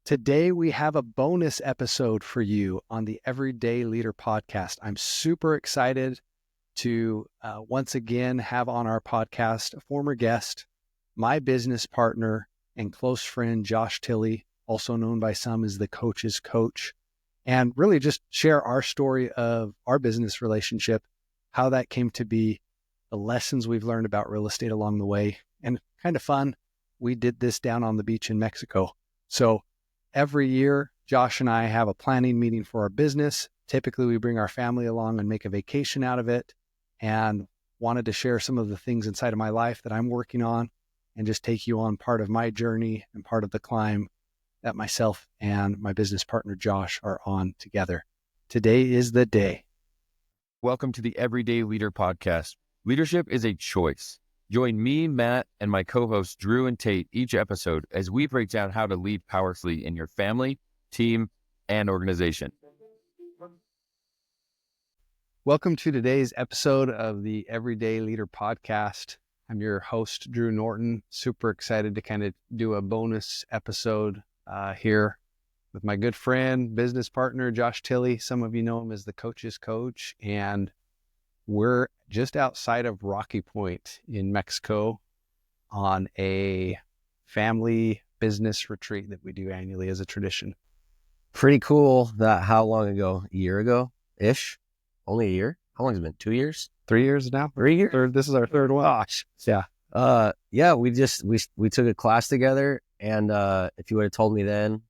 Today, we have a bonus episode for you on the Everyday Leader podcast. I'm super excited to once again have on our podcast a former guest, my business partner and close friend, Josh Tilley, also known by some as the coach's coach, and really just share our story of our business relationship, how that came to be, the lessons we've learned about real estate along the way, and kind of fun. We did this down on the beach in Mexico. So every year, Josh and I have a planning meeting for our business. Typically, we bring our family along and make a vacation out of it, and wanted to share some of the things inside of my life that I'm working on and just take you on part of my journey and part of the climb that myself and my business partner, Josh, are on together. Today is the day. Welcome to the Everyday Leader podcast. Leadership is a choice. Join me, Matt, and my co-hosts Drew and Tate each episode as we break down how to lead powerfully in your family, team, and organization. Welcome to today's episode of the Everyday Leader podcast. I'm your host, Drew Norton. Super excited to kind of do a bonus episode here with my good friend, business partner, Josh Tilley. Some of you know him as the coach's coach, and we're just outside of Rocky Point in Mexico on a family business retreat that we do annually as a tradition. Pretty cool. That how long ago? A year ago-ish? Only a year? How long has it been? 2 years? 3 years now? 3 years? This is our third one. Gosh. Yeah. We took a class together, and if you would have told me then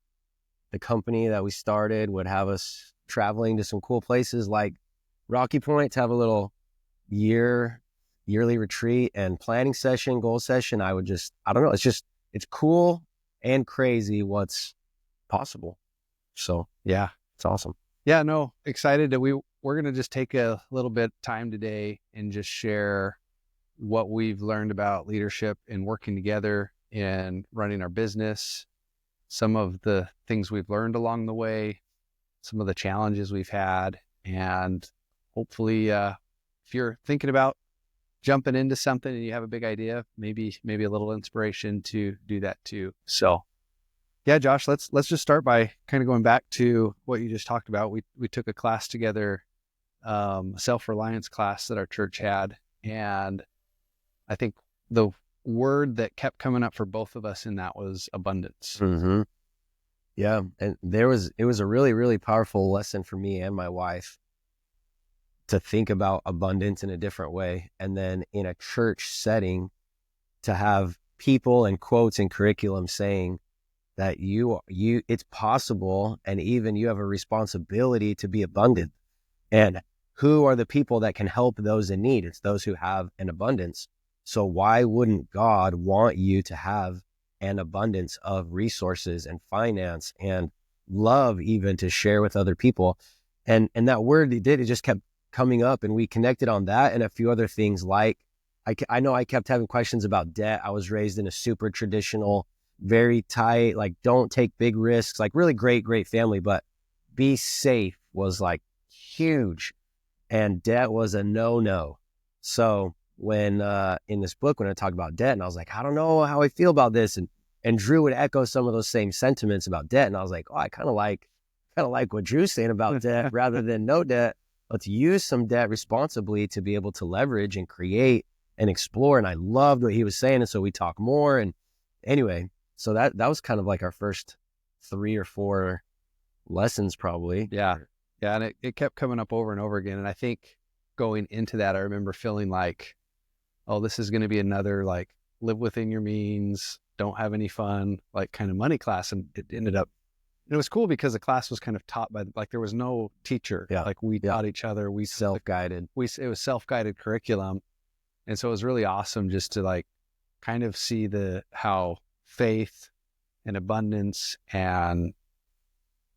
the company that we started would have us traveling to some cool places like Rocky Point to have a little yearly retreat and planning session, goal session, I don't know. It's cool and crazy what's possible. So yeah, it's awesome. Yeah, no, excited that we're going to just take a little bit time today and just share what we've learned about leadership and working together and running our business, some of the things we've learned along the way, some of the challenges we've had, and hopefully if you're thinking about jumping into something and you have a big idea, maybe a little inspiration to do that too. So yeah, Josh, let's just start by kind of going back to what you just talked about. We took a class together, a self-reliance class that our church had. And I think the word that kept coming up for both of us in that was abundance. Mm-hmm. Yeah. And it was a really, really powerful lesson for me and my wife to think about abundance in a different way. And then in a church setting to have people and quotes and curriculum saying that it's possible, and even you have a responsibility to be abundant. And who are the people that can help those in need? It's those who have an abundance. So why wouldn't God want you to have an abundance of resources and finance and love even to share with other people? And that word it just kept coming up, and we connected on that and a few other things. Like I know I kept having questions about debt. I was raised in a super traditional, very tight, like don't take big risks, like really great family, but be safe was like huge, and debt was a no. So when in this book, when I talked about debt, and I was like, I don't know how I feel about this, and Drew would echo some of those same sentiments about debt, and I was like, oh, I kind of like what Drew's saying about debt rather than no debt. Let's use some debt responsibly to be able to leverage and create and explore. And I loved what he was saying, and so we talk more. And anyway, so that was kind of like our first 3 or 4 lessons probably. Yeah. And it kept coming up over and over again. And I think going into that, I remember feeling like, oh, this is going to be another like live within your means, don't have any fun, like kind of money class. And it ended up, and it was cool because the class was kind of taught by, like there was no teacher. Yeah. Like we taught each other. We self-guided. It was self-guided curriculum. And so it was really awesome just to like kind of see how faith and abundance and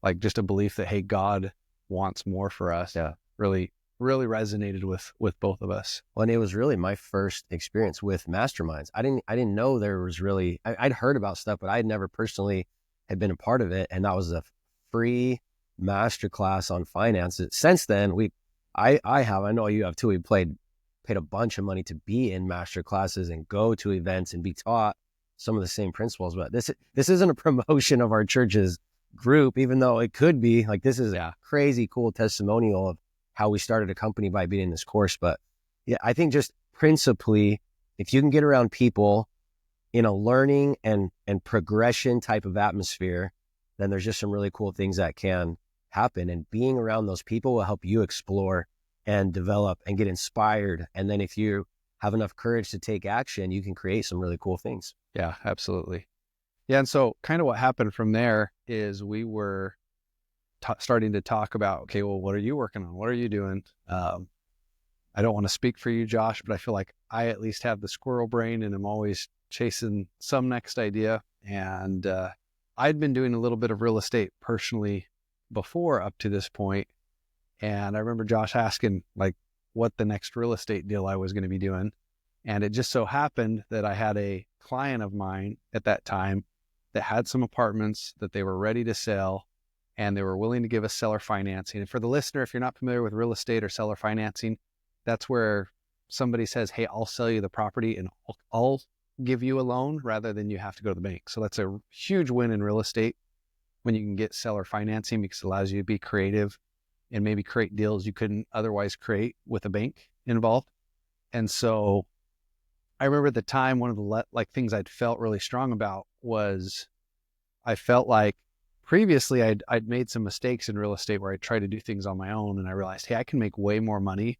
like just a belief that, hey, God wants more for us. Yeah. Really resonated with both of us. Well, and it was really my first experience with masterminds. I didn't know there was really, I'd heard about stuff, but I'd never personally had been a part of it. And that was a free masterclass on finances. Since then, I know you have too. We paid a bunch of money to be in master classes and go to events and be taught some of the same principles. But this isn't a promotion of our church's group, even though it could be like, this is a crazy cool testimonial of how we started a company by being in this course. But yeah, I think just principally, if you can get around people in a learning and progression type of atmosphere, then there's just some really cool things that can happen. And being around those people will help you explore and develop and get inspired. And then if you have enough courage to take action, you can create some really cool things. Yeah, absolutely. Yeah. And so kind of what happened from there is we were starting to talk about, okay, well, what are you working on? What are you doing? I don't want to speak for you, Josh, but I feel like I at least have the squirrel brain and I'm always chasing some next idea. And I'd been doing a little bit of real estate personally before up to this point. And I remember Josh asking like what the next real estate deal I was going to be doing. And it just so happened that I had a client of mine at that time that had some apartments that they were ready to sell and they were willing to give us seller financing. And for the listener, if you're not familiar with real estate or seller financing, that's where somebody says, hey, I'll sell you the property and I'll give you a loan rather than you have to go to the bank. So that's a huge win in real estate when you can get seller financing, because it allows you to be creative and maybe create deals you couldn't otherwise create with a bank involved. And so I remember at the time, one of the things I'd felt really strong about was I felt like previously I'd made some mistakes in real estate where I tried to do things on my own. And I realized, hey, I can make way more money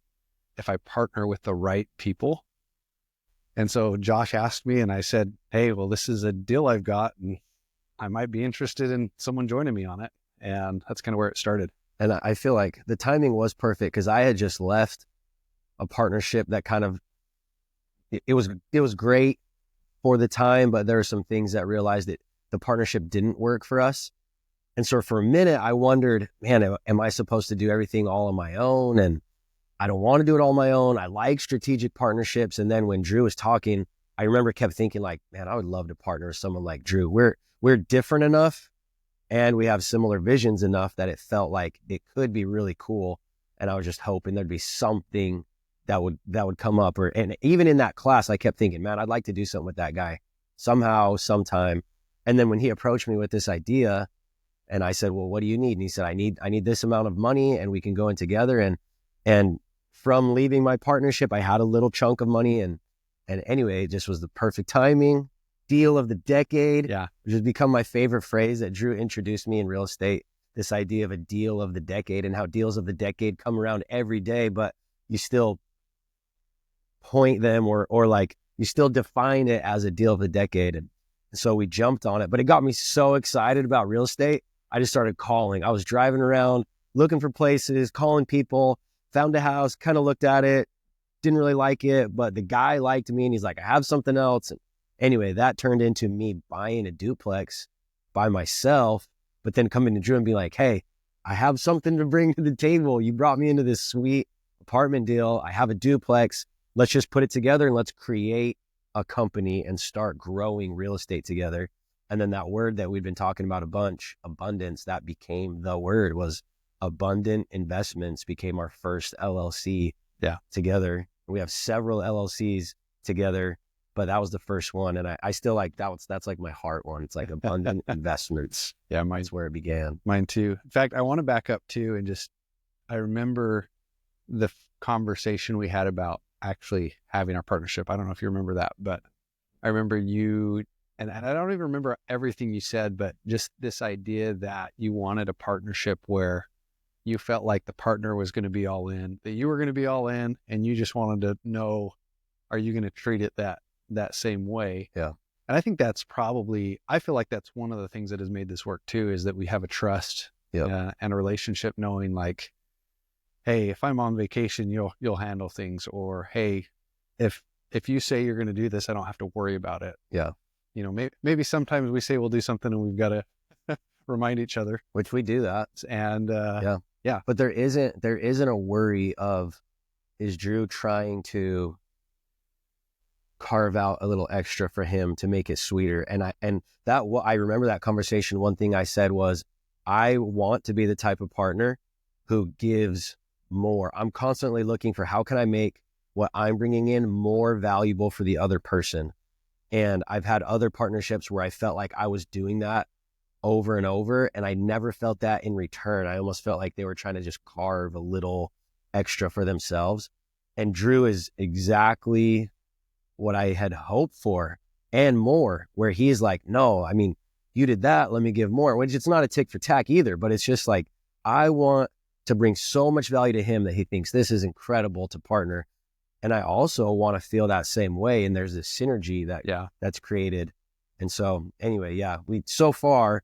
if I partner with the right people. And so Josh asked me and I said, hey, well, this is a deal I've got and I might be interested in someone joining me on it. And that's kind of where it started. And I feel like the timing was perfect because I had just left a partnership that kind of, it was great for the time, but there are some things that realized that the partnership didn't work for us. And so for a minute, I wondered, man, am I supposed to do everything all on my own? And I don't want to do it all on my own. I like strategic partnerships. And then when Drew was talking, I remember kept thinking like, man, I would love to partner with someone like Drew. We're different enough and we have similar visions enough that it felt like it could be really cool. And I was just hoping there'd be something that would come up. And even in that class, I kept thinking, man, I'd like to do something with that guy somehow, sometime. And then when he approached me with this idea and I said, well, what do you need? And he said, I need this amount of money and we can go in together. And from leaving my partnership, I had a little chunk of money and anyway, it just was the perfect timing. Deal of the decade, which has become my favorite phrase that Drew introduced me in real estate, this idea of a deal of the decade and how deals of the decade come around every day, but you still point them or like you still define it as a deal of the decade. And so we jumped on it, but it got me so excited about real estate. I just started calling. I was driving around looking for places, calling people, found a house, kind of looked at it, didn't really like it, but the guy liked me and he's like, I have something else. And anyway, that turned into me buying a duplex by myself, but then coming to Drew and being like, hey, I have something to bring to the table. You brought me into this sweet apartment deal. I have a duplex. Let's just put it together and let's create a company and start growing real estate together. And then that word that we've been talking about a bunch, abundance, that became the word, was Abundant Investments, became our first LLC together. We have several LLCs together, but that was the first one. And I still like that's like my heart one. It's like Abundant Investments. Yeah, mine's where it began. Mine too. In fact, I want to back up too and I remember the conversation we had about actually having our partnership. I don't know if you remember that, but I remember you, and I don't even remember everything you said, but just this idea that you wanted a partnership where you felt like the partner was going to be all in, that you were going to be all in, and you just wanted to know, are you going to treat it that same way? Yeah. And I think that's I feel like that's one of the things that has made this work too, is that we have a trust and a relationship, knowing like, hey, if I'm on vacation, you'll handle things, or hey, if you say you're going to do this, I don't have to worry about it. Yeah. You know, maybe sometimes we say we'll do something and we've got to remind each other, which we do that. And but there isn't a worry of, is Drew trying to carve out a little extra for him to make it sweeter? And I remember that conversation. One thing I said was, I want to be the type of partner who gives more. I'm constantly looking for, how can I make what I'm bringing in more valuable for the other person? And I've had other partnerships where I felt like I was doing that over and over. And I never felt that in return. I almost felt like they were trying to just carve a little extra for themselves. And Drew is exactly what I had hoped for and more, where he's like, no, I mean, you did that, let me give more, which it's not a tick for tack either, but it's just like, I want to bring so much value to him that he thinks this is incredible to partner. And I also want to feel that same way. And there's this synergy that's created. And so anyway, so far,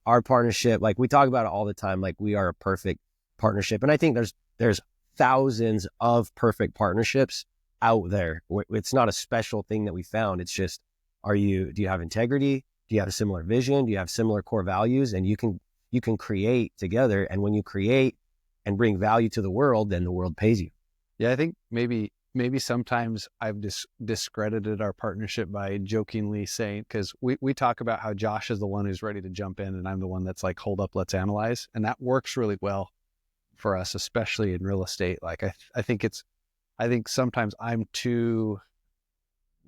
our partnership, like we talk about it all the time, like we are a perfect partnership. And I think there's thousands of perfect partnerships out there. It's not a special thing that we found. It's just, do you have integrity? Do you have a similar vision? Do you have similar core values? And you can create together. And when you create and bring value to the world, then the world pays you. Yeah, I think maybe sometimes I've discredited our partnership by jokingly saying, because we talk about how Josh is the one who's ready to jump in and I'm the one that's like, hold up, let's analyze. And that works really well for us, especially in real estate. Like I think sometimes I'm too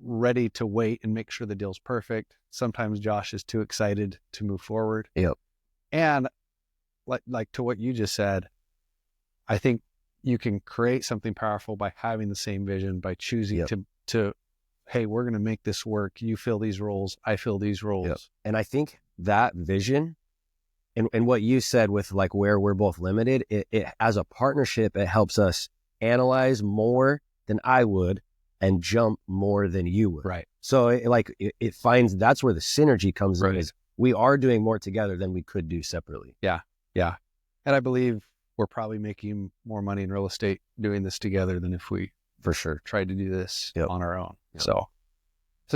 ready to wait and make sure the deal's perfect. Sometimes Josh is too excited to move forward. Yep. And like to what you just said, I think you can create something powerful by having the same vision, by choosing to, hey, we're going to make this work. You fill these roles, I fill these roles. Yep. And I think that vision and what you said with like where we're both limited, it as a partnership, it helps us analyze more than I would and jump more than you would. Right. So it finds, that's where the synergy comes in, is we are doing more together than we could do separately. Yeah. Yeah. And I believe we're probably making more money in real estate doing this together than if we for sure tried to do this on our own. Yep. So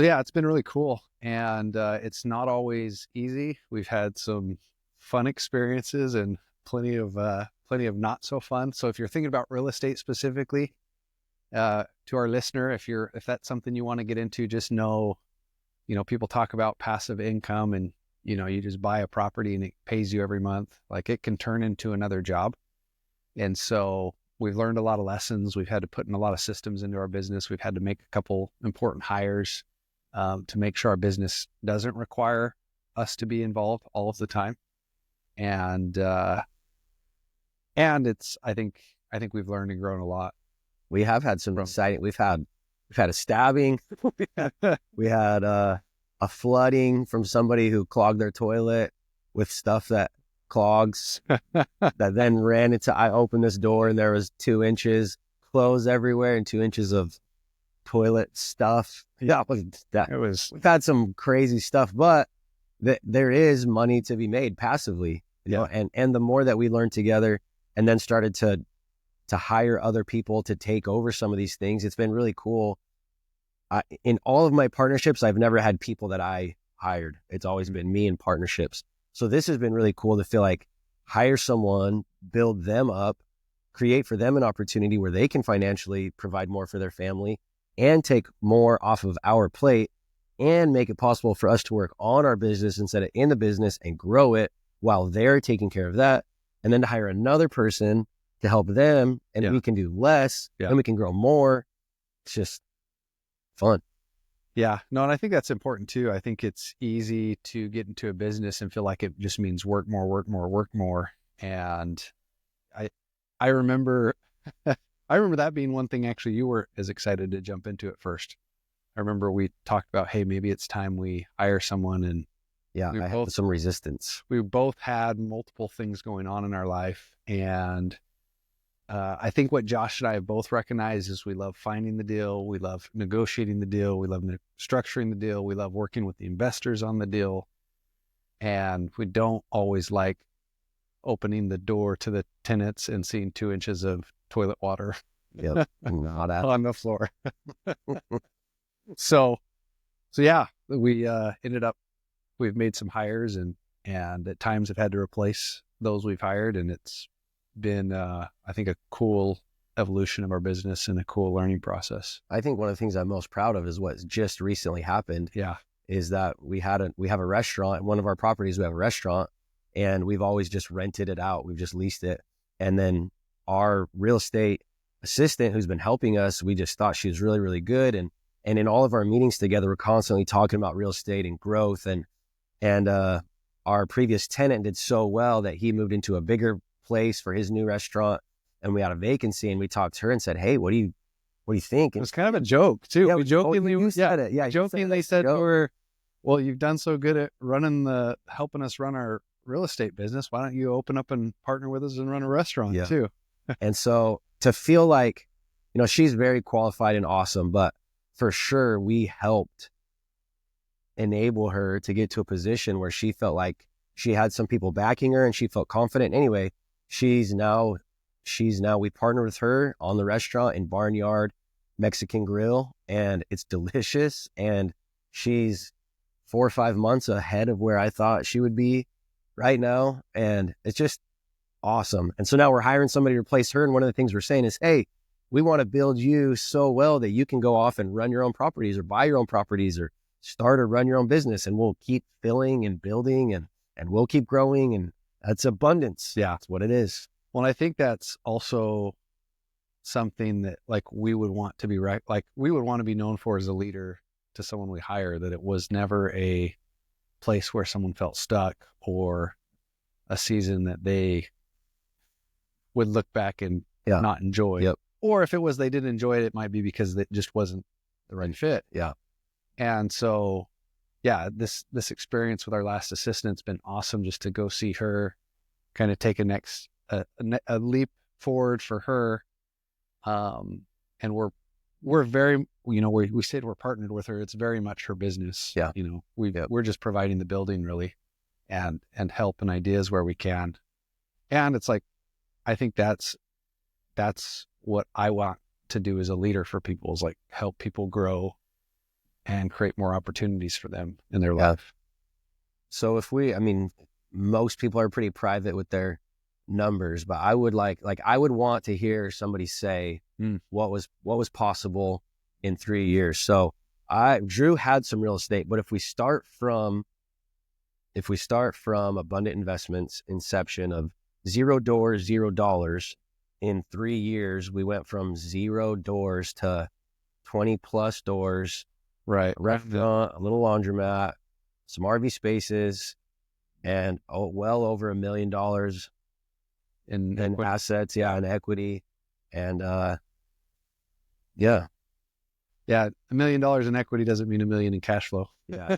yeah, it's been really cool. And it's not always easy. We've had some fun experiences and plenty of not so fun. So if you're thinking about real estate specifically, to our listener, if that's something you want to get into, just know, people talk about passive income and, you just buy a property and it pays you every month. Like it can turn into another job. And so we've learned a lot of lessons. We've had to put in a lot of systems into our business. We've had to make a couple important hires to make sure our business doesn't require us to be involved all of the time. And it's, I think we've learned and grown a lot. We have had some exciting, we've had a stabbing. we had a flooding from somebody who clogged their toilet with stuff that clogs that then ran into, I opened this door and there was 2 inches clothes everywhere and 2 inches of toilet stuff. We've had some crazy stuff, but there is money to be made passively, you know, and the more that we learned together and then started to hire other people to take over some of these things, it's been really cool. In all of my partnerships, I've never had people that I hired. It's always been me in partnerships. So this has been really cool to feel like hire someone, build them up, create for them an opportunity where they can financially provide more for their family and take more off of our plate and make it possible for us to work on our business instead of in the business and grow it while they're taking care of that. And then to hire another person to help them and we can do less and we can grow more. It's just fun. Yeah, no, and I think that's important too. I think it's easy to get into a business and feel like it just means work more. And I remember, that being one thing actually you were as excited to jump into at first. I remember we talked about, hey, maybe it's time we hire someone. And I had some resistance. We both had multiple things going on in our life. And I think what Josh and I have both recognized is we love finding the deal. We love negotiating the deal. We love structuring the deal. We love working with the investors on the deal. And we don't always like opening the door to the tenants and seeing 2 inches of toilet water on the floor. So yeah, we ended up, we've made some hires and at times have had to replace those we've hired. And it's been, I think, a cool evolution of our business and a cool learning process. I think one of the things I'm most proud of is what's just recently happened. Is that we have a restaurant. One of our properties, we have a restaurant, and we've always just rented it out. We've just leased it. And then our real estate assistant who's been helping us, we just thought she was really, really good. And in all of our meetings together, we're constantly talking about real estate and growth. And And our previous tenant did so well that he moved into a bigger place for his new restaurant, and we had a vacancy. And we talked to her and said, "Hey, what do you think?" It was kind of a joke too. Yeah, We jokingly, you said it. Yeah, you jokingly said to her, "Well, you've done so good at helping us run our real estate business. Why don't you open up and partner with us and run a restaurant too?" And so to feel like, she's very qualified and awesome, but for sure we helped enable her to get to a position where she felt like she had some people backing her and she felt confident. Anyway, we partnered with her on the restaurant in Barnyard Mexican Grill, and it's delicious. And she's 4 or 5 months ahead of where I thought she would be right now. And it's just awesome. And so now we're hiring somebody to replace her. And one of the things we're saying is, hey, we want to build you so well that you can go off and run your own properties or buy your own properties or start or run your own business. And we'll keep filling and building and we'll keep growing. And that's abundance. Yeah. That's what it is. Well, I think that's also something that like we would want to be right. Like we would want to be known for as a leader to someone we hire, that it was never a place where someone felt stuck or a season that they would look back and not enjoy. Yep. Or if it was, they didn't enjoy it, it might be because it just wasn't the right fit. Yeah. And so, this experience with our last assistant's been awesome, just to go see her kind of take a leap forward for her. And we're very, we said we're partnered with her. It's very much her business. Yeah. We're just providing the building really and help and ideas where we can. And it's like, I think that's what I want to do as a leader for people, is like help people grow and create more opportunities for them in their life. So most people are pretty private with their numbers, but I would I would want to hear somebody say what was possible in 3 years. So Drew had some real estate, but if we start from Abundant Investments inception of $0 in 3 years, we went from 0 doors to 20 plus doors, right? A restaurant, a little laundromat, some RV spaces, and well over $1 million in assets, and equity. And $1 million in equity doesn't mean $1 million in cash flow. Yeah.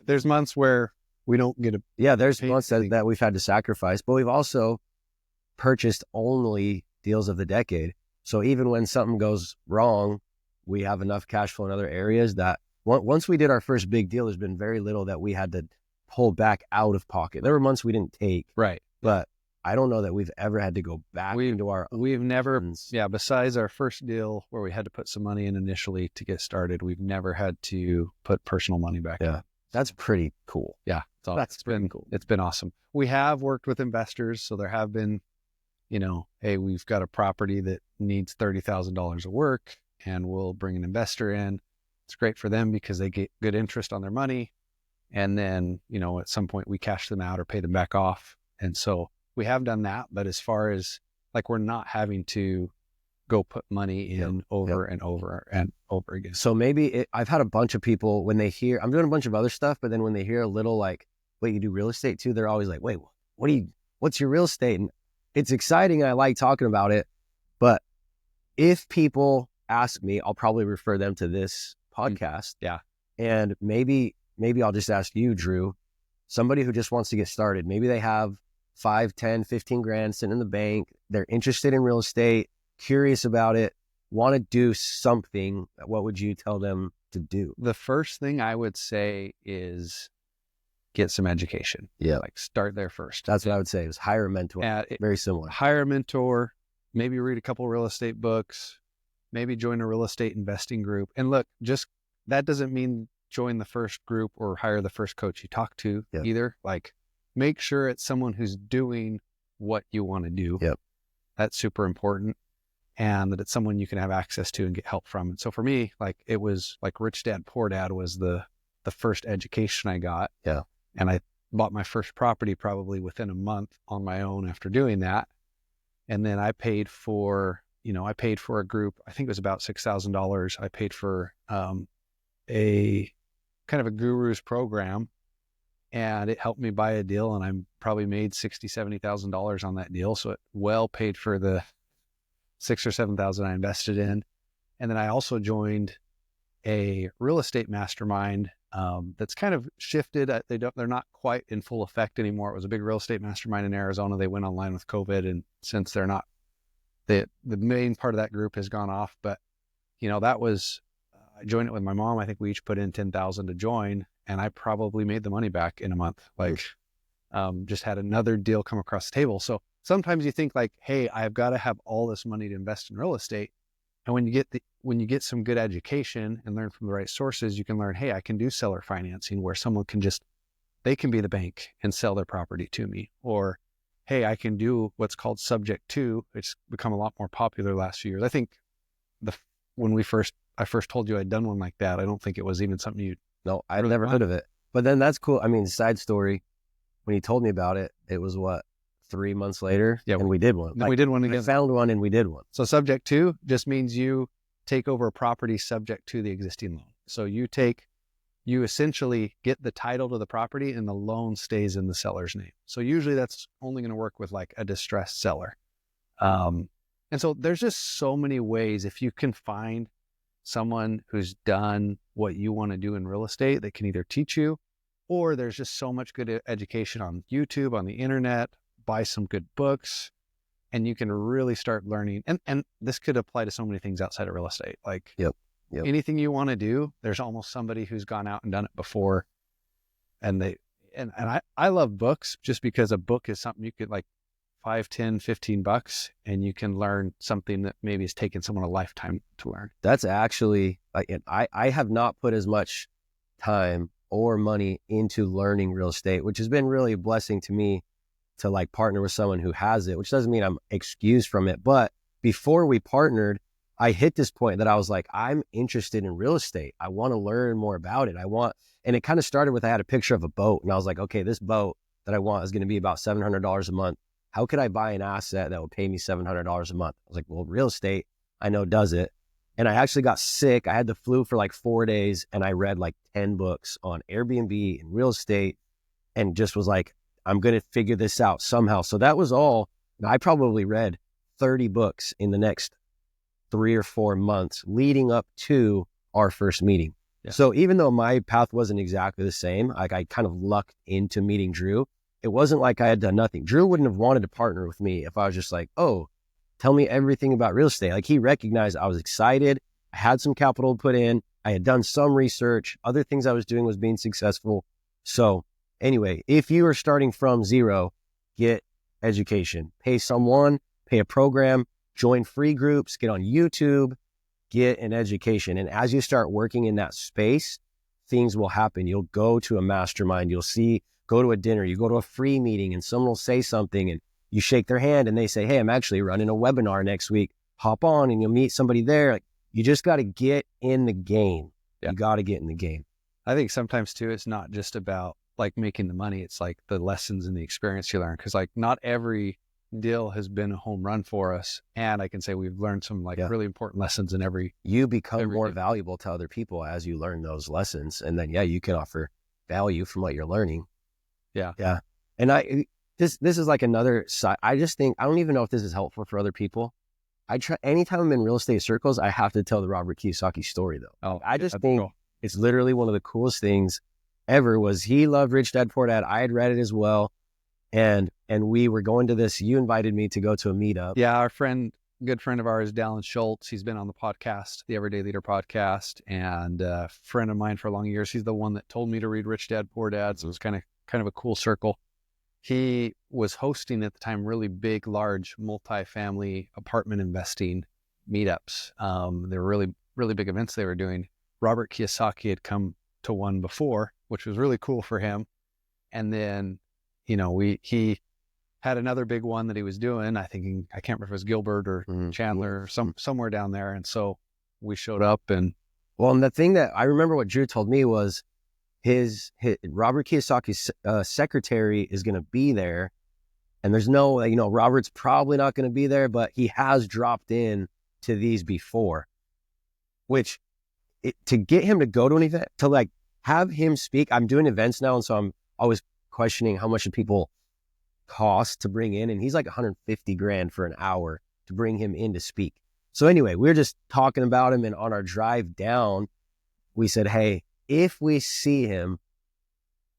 There's months where we don't get there's months that we've had to sacrifice, but we've also purchased only deals of the decade. So even when something goes wrong, we have enough cash flow in other areas that once we did our first big deal, there's been very little that we had to pull back out of pocket. There were months we didn't take, right? But I don't know that we've ever had to go back into our own. We've never, besides our first deal where we had to put some money in initially to get started, we've never had to put personal money back in. That's pretty cool. Yeah. That's pretty cool. It's been awesome. We have worked with investors. So there have been, hey, we've got a property that needs $30,000 of work and we'll bring an investor in. It's great for them because they get good interest on their money. And then, at some point we cash them out or pay them back off. And so we have done that. But as far as like, we're not having to go put money in over and over and over again. So maybe I've had a bunch of people when they hear I'm doing a bunch of other stuff, but then when they hear a little like, wait, you do real estate too? They're always like, wait, what's your real estate? And it's exciting. And I like talking about it. But if people ask me, I'll probably refer them to this podcast. Yeah. And maybe I'll just ask you, Drew, somebody who just wants to get started. Maybe they have 5, 10, 15 grand sitting in the bank. They're interested in real estate, curious about it, want to do something. What would you tell them to do? The first thing I would say is get some education. Yeah. Like start there first. That's what I would say is hire a mentor. Very similar. Hire a mentor, maybe read a couple real estate books, maybe join a real estate investing group. And look, just that doesn't mean join the first group or hire the first coach you talk to either. Like make sure it's someone who's doing what you want to do. Yep. That's super important. And that it's someone you can have access to and get help from. And so for me, like it was like Rich Dad, Poor Dad was the first education I got. Yeah. And I bought my first property probably within a month on my own after doing that. And then I paid for a group, I think it was about $6,000. I paid for a kind of a guru's program and it helped me buy a deal, and I'm probably made $60,000-$70,000 on that deal. So it well paid for the 6,000 or 7,000 I invested in. And then I also joined a real estate mastermind that's kind of shifted. They're not quite in full effect anymore. It was a big real estate mastermind in Arizona. They went online with COVID, and since they're not, the main part of that group has gone off. But that was, I joined it with my mom. I think we each put in 10,000 to join, and I probably made the money back in a month. Like, just had another deal come across the table. So sometimes you think like, hey, I've got to have all this money to invest in real estate. And when you get some good education and learn from the right sources, you can learn, hey, I can do seller financing where someone they can be the bank and sell their property to me. Or, hey, I can do what's called subject to. It's become a lot more popular the last few years. I think when I first told you I'd done one like that, I don't think it was even something you. No, I'd never heard of it. But then that's cool. I mean, side story, when he told me about it, it was 3 months later, and we did one. We did one again. I found one and we did one. So subject to just means you take over a property subject to the existing loan. So you essentially get the title to the property and the loan stays in the seller's name. So usually that's only going to work with like a distressed seller. And so there's just so many ways. If you can find someone who's done what you want to do in real estate that can either teach you, or there's just so much good education on YouTube, on the internet, buy some good books, and you can really start learning. And this could apply to so many things outside of real estate. Like Yep. anything you want to do, there's almost somebody who's gone out and done it before. And I love books just because a book is something you could like $5, $10, $15, and you can learn something that maybe has taken someone a lifetime to learn. That's actually, I have not put as much time or money into learning real estate, which has been really a blessing to me to like partner with someone who has it, which doesn't mean I'm excused from it. But before we partnered, I hit this point that I was like, I'm interested in real estate. I want to learn more about it. And it kind of started with, I had a picture of a boat and I was like, okay, this boat that I want is going to be about $700 a month. How could I buy an asset that will pay me $700 a month? I was like, well, real estate, I know does it. And I actually got sick. I had the flu for like 4 days and I read like 10 books on Airbnb and real estate and just was like, I'm going to figure this out somehow. So that was all. I probably read 30 books in the next 3 or 4 months leading up to our first meeting. Yeah. So even though my path wasn't exactly the same, like I kind of lucked into meeting Drew. It wasn't like I had done nothing. Drew wouldn't have wanted to partner with me if I was just like, oh, tell me everything about real estate. Like he recognized I was excited. I had some capital to put in. I had done some research. Other things I was doing was being successful. So anyway, if you are starting from zero, get education, pay someone, pay a program, join free groups, get on YouTube, get an education. And as you start working in that space, things will happen. You'll go to a mastermind, go to a dinner, you go to a free meeting and someone will say something and you shake their hand and they say, hey, I'm actually running a webinar next week. Hop on and you'll meet somebody there. Like, you just got to get in the game. Yeah. You got to get in the game. I think sometimes too, it's not just about like making the money. It's like the lessons and the experience you learn. Cause like not every deal has been a home run for us. And I can say we've learned some like really important lessons in you become more valuable to other people as you learn those lessons. And then, you can offer value from what you're learning. Yeah. Yeah. And this is like another side. I just think, I don't even know if this is helpful for other people. Anytime I'm in real estate circles, I have to tell the Robert Kiyosaki story though. Oh, I just think it's literally one of the coolest things ever. Was he loved Rich Dad Poor Dad. I had read it as well. And we were going to this, you invited me to go to a meetup. Yeah. Our good friend of ours, Dallin Schultz, he's been on the podcast, the Everyday Leader podcast, and a friend of mine for long years. He's the one that told me to read Rich Dad Poor Dad. So it was kind of a cool circle. He was hosting at the time really big, large multifamily apartment investing meetups. They were really, really big events they were doing. Robert Kiyosaki had come to one before, which was really cool for him. And then, he had another big one that he was doing. I can't remember if it was Gilbert or Chandler or somewhere down there. And so we showed up and the thing that I remember what Drew told me was his Robert Kiyosaki's secretary is going to be there. And there's no, Robert's probably not going to be there, but he has dropped in to these before, to get him to go to an event, to like have him speak. I'm doing events now. And so always questioning how much do people cost to bring in. And he's like 150 grand for an hour to bring him in to speak. So anyway, we were just talking about him, and on our drive down, we said, hey, if we see him,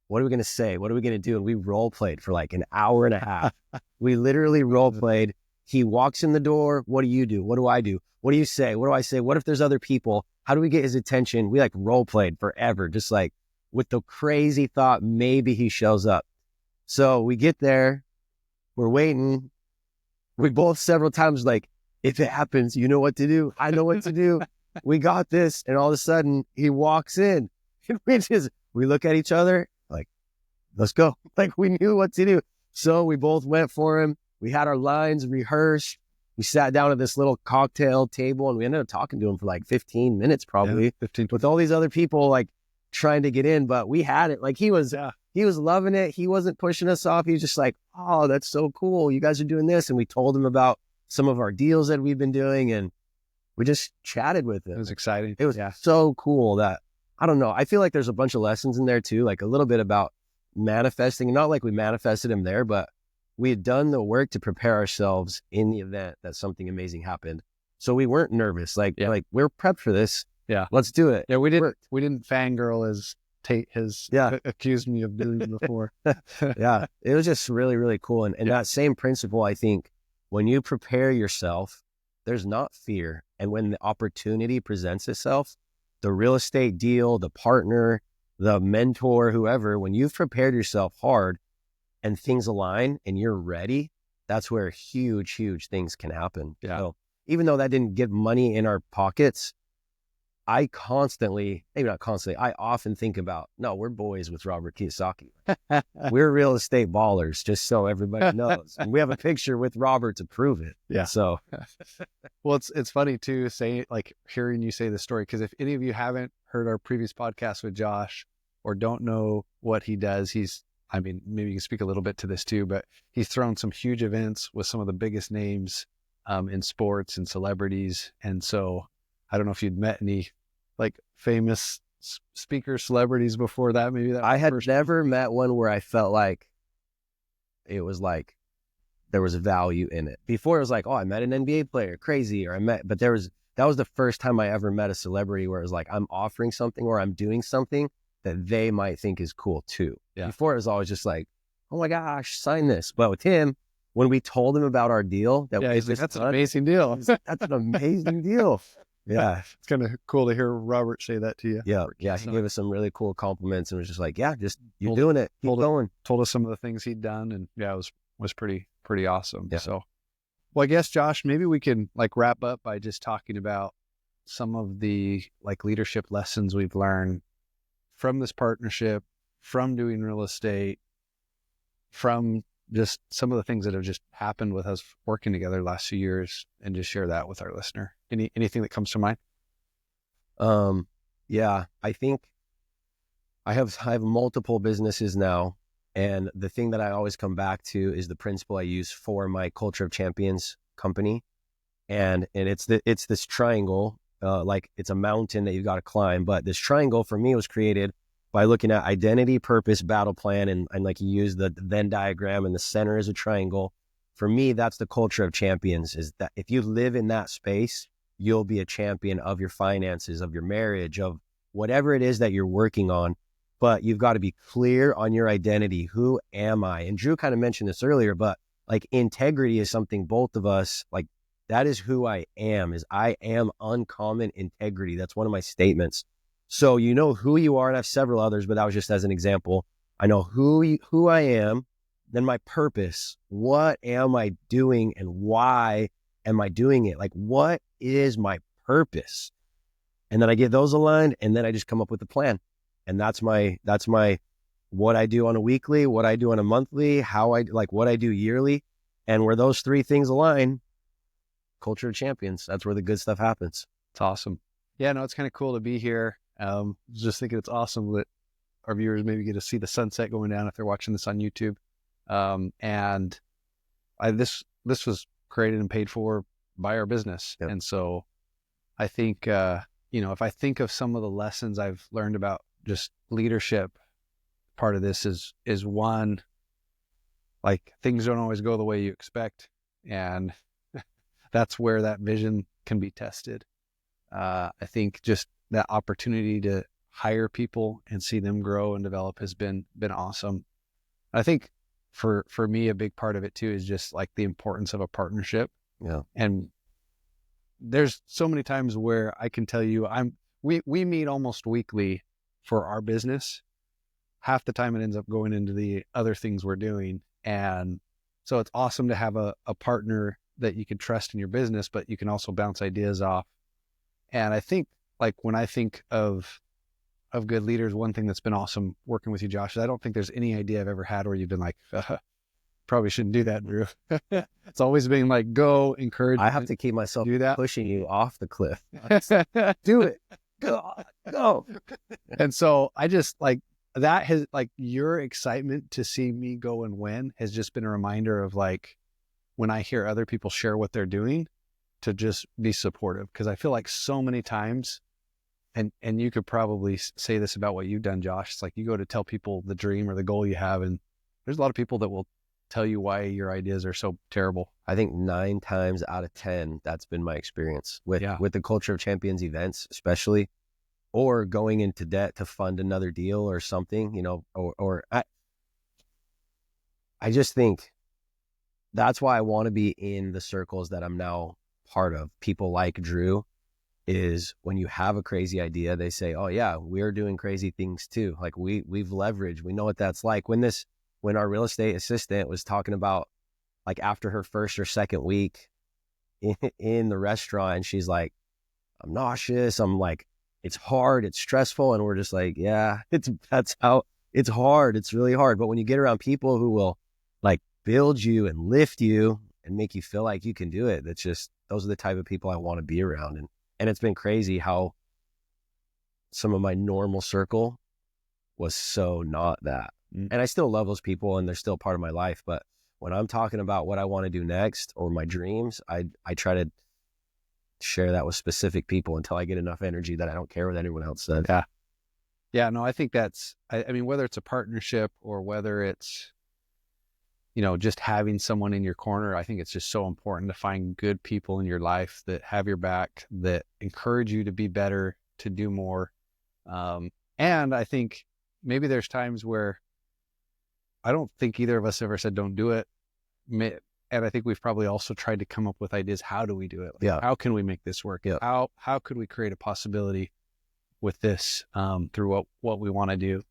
what are we going to say? What are we going to do? And we role played for like an hour and a half. We literally role played. He walks in the door. What do you do? What do I do? What do you say? What do I say? What if there's other people? How do we get his attention? We like role played forever, just like with the crazy thought, maybe he shows up. So we get there, we're waiting. We both several times like, if it happens, you know what to do. I know what to do. We got this. And all of a sudden he walks in and we look at each other like, let's go. Like we knew what to do. So we both went for him. We had our lines rehearsed. We sat down at this little cocktail table and we ended up talking to him for like 15 minutes, probably 15 with all these other people like trying to get in, but we had it. Like he was loving it. He wasn't pushing us off. He was just like, oh, that's so cool. You guys are doing this. And we told him about some of our deals that we've been doing, and we just chatted with him. It was exciting. It was so cool that, I don't know. I feel like there's a bunch of lessons in there too, like a little bit about manifesting, not like we manifested him there, but we had done the work to prepare ourselves in the event that something amazing happened. So we weren't nervous. Like we're prepped for this. Yeah. Let's do it. Yeah. We didn't fangirl as Tate has accused me of doing before. Yeah. It was just really, really cool. And that same principle, I think, when you prepare yourself, there's not fear. And when the opportunity presents itself, the real estate deal, the partner, the mentor, whoever, when you've prepared yourself hard and things align and you're ready, that's where huge, huge things can happen. Yeah. So even though that didn't give money in our pockets, I often think about, no, we're boys with Robert Kiyosaki. We're real estate ballers, just so everybody knows. And we have a picture with Robert to prove it. Yeah. So, well, it's funny too, hearing you say the story, because if any of you haven't heard our previous podcast with Josh or don't know what he does, maybe you can speak a little bit to this too, but he's thrown some huge events with some of the biggest names in sports and celebrities. And so I don't know if you'd met any like famous speakers, celebrities before that. Maybe that I had never met one where I felt like it was like there was value in it. Before it was like, oh, I met an NBA player, crazy, but that was the first time I ever met a celebrity where it was like, I'm offering something or I'm doing something that they might think is cool too. Yeah. Before it was always just like, oh my gosh, sign this. But with him, when we told him about our deal, he's like, that's an amazing deal. That's an amazing deal. Yeah. It's kind of cool to hear Robert say that to you. Yeah. Yeah. He gave us some really cool compliments and was just like, yeah, you're doing it. Keep going. Told us some of the things he'd done. And yeah, it was pretty awesome. Yeah. So, well, I guess, Josh, maybe we can like wrap up by just talking about some of the like leadership lessons we've learned from this partnership, from doing real estate, from just some of the things that have just happened with us working together the last few years, and just share that with our listener. Anything that comes to mind? Yeah, I think I have multiple businesses now. And the thing that I always come back to is the principle I use for my Culture of Champions company. And it's this triangle, like it's a mountain that you've got to climb. But this triangle for me was created by looking at identity, purpose, battle plan, and like you use the Venn diagram, and the center is a triangle. For me, that's the culture of champions, is that if you live in that space, you'll be a champion of your finances, of your marriage, of whatever it is that you're working on. But you've got to be clear on your identity. Who am I? And Drew kind of mentioned this earlier, but like integrity is something both of us, like that is who I am, is I am uncommon integrity. That's one of my statements. So you know who you are, and I have several others, but that was just as an example. I know who I am, then my purpose. What am I doing and why am I doing it? Like, what is my purpose? And then I get those aligned, and then I just come up with a plan. And that's my what I do on a weekly, what I do on a monthly, what I do yearly. And where those three things align, culture of champions, that's where the good stuff happens. It's awesome. Yeah, no, it's kind of cool to be here. Just thinking it's awesome that our viewers maybe get to see the sunset going down if they're watching this on YouTube. And this was created and paid for by our business. Yep. And so I think, if I think of some of the lessons I've learned about just leadership, part of this is one, like things don't always go the way you expect. And that's where that vision can be tested. I think just that opportunity to hire people and see them grow and develop has been awesome. I think for me, a big part of it too is just like the importance of a partnership. Yeah. And there's so many times where I can tell you we meet almost weekly for our business. Half the time it ends up going into the other things we're doing. And so it's awesome to have a partner that you can trust in your business, but you can also bounce ideas off. And I think like when I think of good leaders, one thing that's been awesome working with you, Josh, is I don't think there's any idea I've ever had where you've been like, probably shouldn't do that, Drew. It's always been like, go, encourage. I have to keep myself do that. pushing you off the cliff. Do it. Go. And so I just like, that has like your excitement to see me go and win has just been a reminder of like, when I hear other people share what they're doing, to just be supportive. Cause I feel like so many times, and you could probably say this about what you've done, Josh. It's like you go to tell people the dream or the goal you have, and there's a lot of people that will tell you why your ideas are so terrible. I think 9 times out of 10, that's been my experience with the Culture of Champions events, especially, or going into debt to fund another deal or something, you know, or I just think that's why I want to be in the circles that I'm now part of. People like Drew, is when you have a crazy idea, they say, oh yeah, we're doing crazy things too. Like we've leveraged, we know what that's like. When our real estate assistant was talking about like after her first or second week in the restaurant, and she's like, I'm nauseous. I'm like, it's hard, it's stressful. And we're just like, yeah, it's hard. It's really hard. But when you get around people who will like build you and lift you and make you feel like you can do it, those are the type of people I want to be around. And it's been crazy how some of my normal circle was so not that. And I still love those people and they're still part of my life. But when I'm talking about what I want to do next or my dreams, I try to share that with specific people until I get enough energy that I don't care what anyone else says. Yeah. Yeah, no, I think that's, I mean, whether it's a partnership or whether it's, you know, just having someone in your corner, I think it's just so important to find good people in your life that have your back, that encourage you to be better, to do more. And I think maybe there's times where I don't think either of us ever said, don't do it. And I think we've probably also tried to come up with ideas. How do we do it? Like, how can we make this work? How could we create a possibility with this through what we want to do?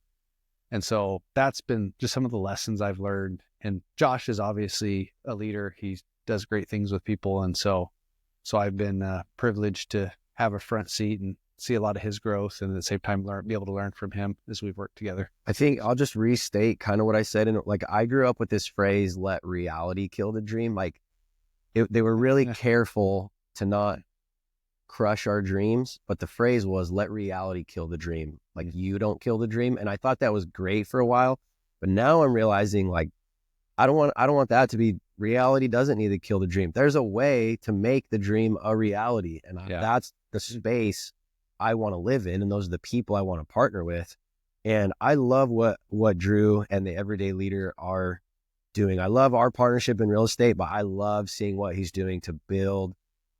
And so that's been just some of the lessons I've learned. And Josh is obviously a leader. He does great things with people. And so I've been privileged to have a front seat and see a lot of his growth, and at the same time be able to learn from him as we've worked together. I think I'll just restate kind of what I said. And like, I grew up with this phrase, let reality kill the dream. Like they were really careful to not crush our dreams, but the phrase was, let reality kill the dream. Like, you don't kill the dream. And I thought that was great for a while, but now I'm realizing like, I don't want that to be, reality doesn't need to kill the dream. There's a way to make the dream a reality. And that's the space I want to live in. And those are the people I want to partner with. And I love what Drew and the Everyday Leader are doing. I love our partnership in real estate, but I love seeing what he's doing to build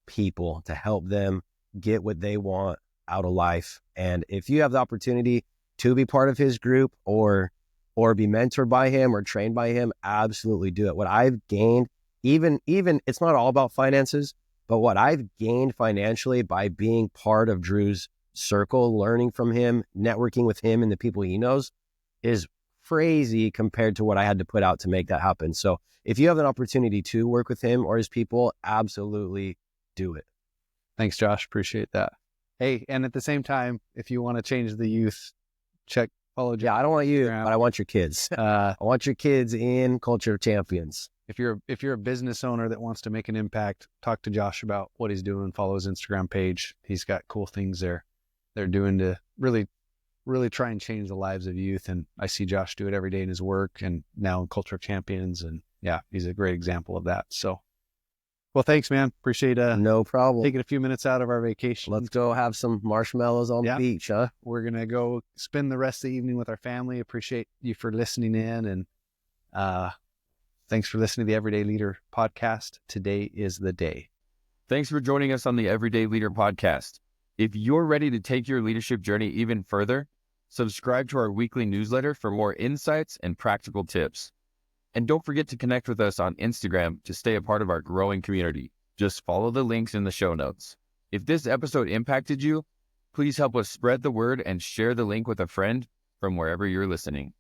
people, to help them get what they want out of life. And if you have the opportunity to be part of his group or be mentored by him or trained by him, absolutely do it. What I've gained, even it's not all about finances, but what I've gained financially by being part of Drew's circle, learning from him, networking with him and the people he knows, is crazy compared to what I had to put out to make that happen. So if you have an opportunity to work with him or his people, absolutely do it. Thanks, Josh. Appreciate that. Hey, and at the same time, if you want to change the youth, follow Josh. Yeah, I don't want you, but I want your kids. I want your kids in Culture of Champions. If you're a business owner that wants to make an impact, talk to Josh about what he's doing. Follow his Instagram page. He's got cool things they're doing to really, really try and change the lives of youth. And I see Josh do it every day in his work and now in Culture of Champions. And yeah, he's a great example of that. So, Well, thanks, man. Appreciate No problem. taking a few minutes out of our vacation. Let's go have some marshmallows on the beach, huh? We're going to go spend the rest of the evening with our family. Appreciate you for listening in. And thanks for listening to the Everyday Leader podcast. Today is the day. Thanks for joining us on the Everyday Leader podcast. If you're ready to take your leadership journey even further, subscribe to our weekly newsletter for more insights and practical tips. And don't forget to connect with us on Instagram to stay a part of our growing community. Just follow the links in the show notes. If this episode impacted you, please help us spread the word and share the link with a friend from wherever you're listening.